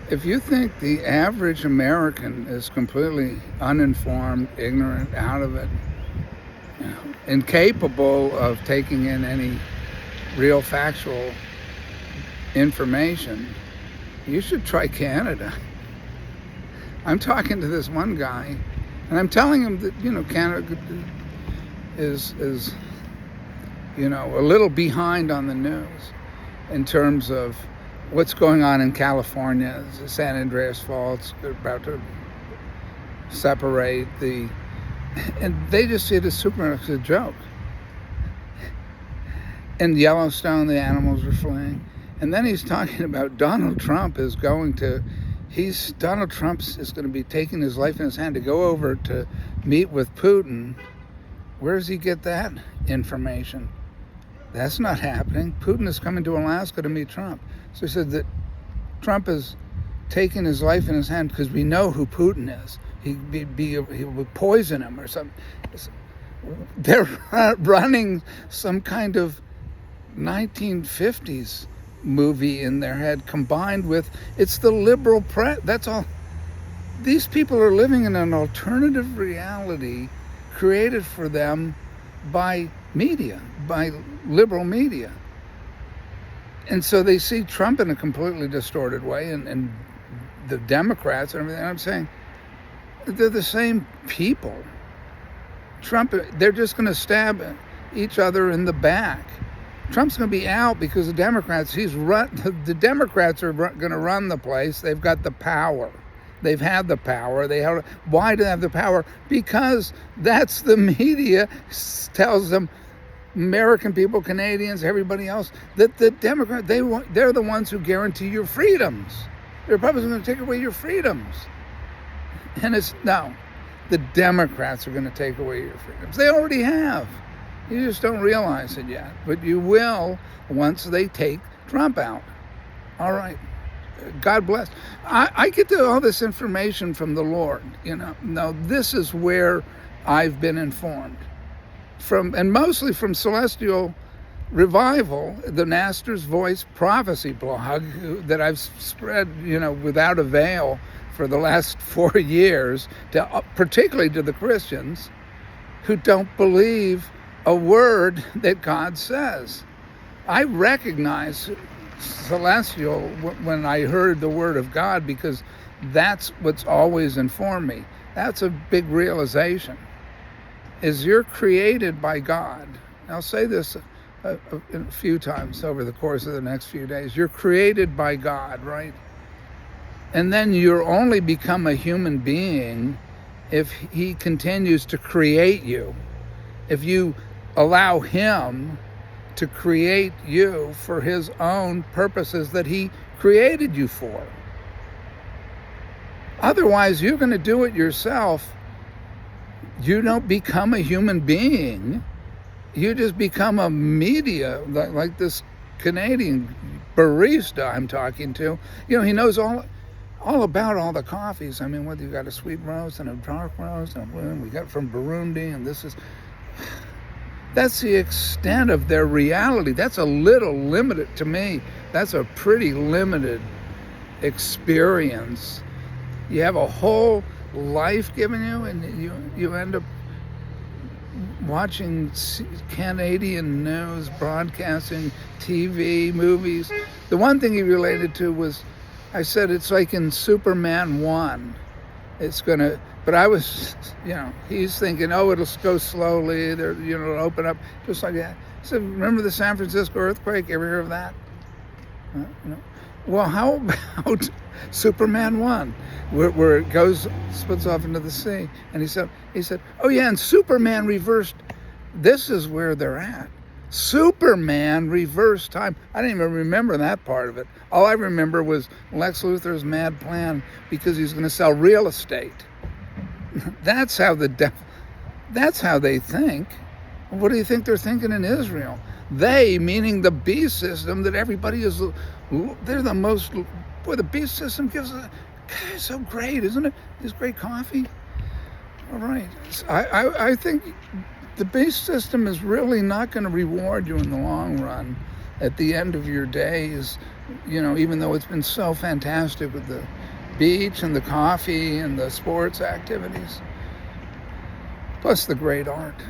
If you think the average American is completely uninformed, ignorant, out of it, incapable of taking in any real factual information, you should try Canada. I'm talking to this one guy, and I'm telling him that, Canada is a little behind on the news in terms of what's going on in California. The San Andreas Fault's about to separate and they just see it as super as a joke. In Yellowstone, the animals are fleeing. And then he's talking about Donald Trump is going to be taking his life in his hand to go over to meet with Putin. Where does he get that information? That's not happening. Putin is coming to Alaska to meet Trump. So he said that Trump is taking his life in his hand because we know who Putin is. He would poison him or something. They're running some kind of 1950s movie in their head, combined with, it's the liberal press. That's all. These people are living in an alternative reality created for them by media, by liberal media. And so they see Trump in a completely distorted way, and the Democrats and everything. I'm saying they're the same people. Trump, they're just going to stab each other in the back. Trump's going to be out because the Democrats, the Democrats are going to run the place. They've got the power. They've had the power. Why do they have the power? Because that's the media tells them, American people, Canadians, everybody else, that the Democrats, they're the ones who guarantee your freedoms. The Republicans are going to take away your freedoms. And the Democrats are going to take away your freedoms. They already have. You just don't realize it yet. But you will once they take Trump out. All right. God bless. I get all this information from the Lord. Now, this is where I've been informed. And mostly from Celestial Revival, the Master's Voice Prophecy blog that I've spread, without a veil for the last 4 years, particularly to the Christians who don't believe a word that God says. I recognize Celestial when I heard the word of God, because that's what's always informed me. That's a big realization, is you're created by God. I'll say this a few times over the course of the next few days. You're created by God, right? And then you'll only become a human being if he continues to create you. If you allow him to create you for his own purposes that he created you for. Otherwise, you're going to do it yourself. You don't become a human being. You just become a media, like this Canadian barista I'm talking to. He knows all about all the coffees. I mean, whether you got a sweet roast and a dark roast and a blend, we got from Burundi, and that's the extent of their reality. That's a little limited to me. That's a pretty limited experience. You have a whole life given you, and you end up watching Canadian news, broadcasting, TV, movies. The one thing he related to was, I said, it's like in Superman 1. But I was, he's thinking, it'll go slowly, it'll open up, just like that. He said, remember the San Francisco earthquake? Ever hear of that? Well, how about Superman 1, where it splits off into the sea? And he said, oh yeah, and Superman reversed. This is where they're at. Superman reversed time. I didn't even remember that part of it. All I remember was Lex Luthor's mad plan because he's going to sell real estate. That's how they think. What do you think they're thinking in Israel? They, meaning the beast system, that everybody is, they're the most, the beast system gives God, it's so great, isn't it? This great coffee. All right. I think the beast system is really not going to reward you in the long run. At the end of your days, even though it's been so fantastic with the beach and the coffee and the sports activities, plus the great art.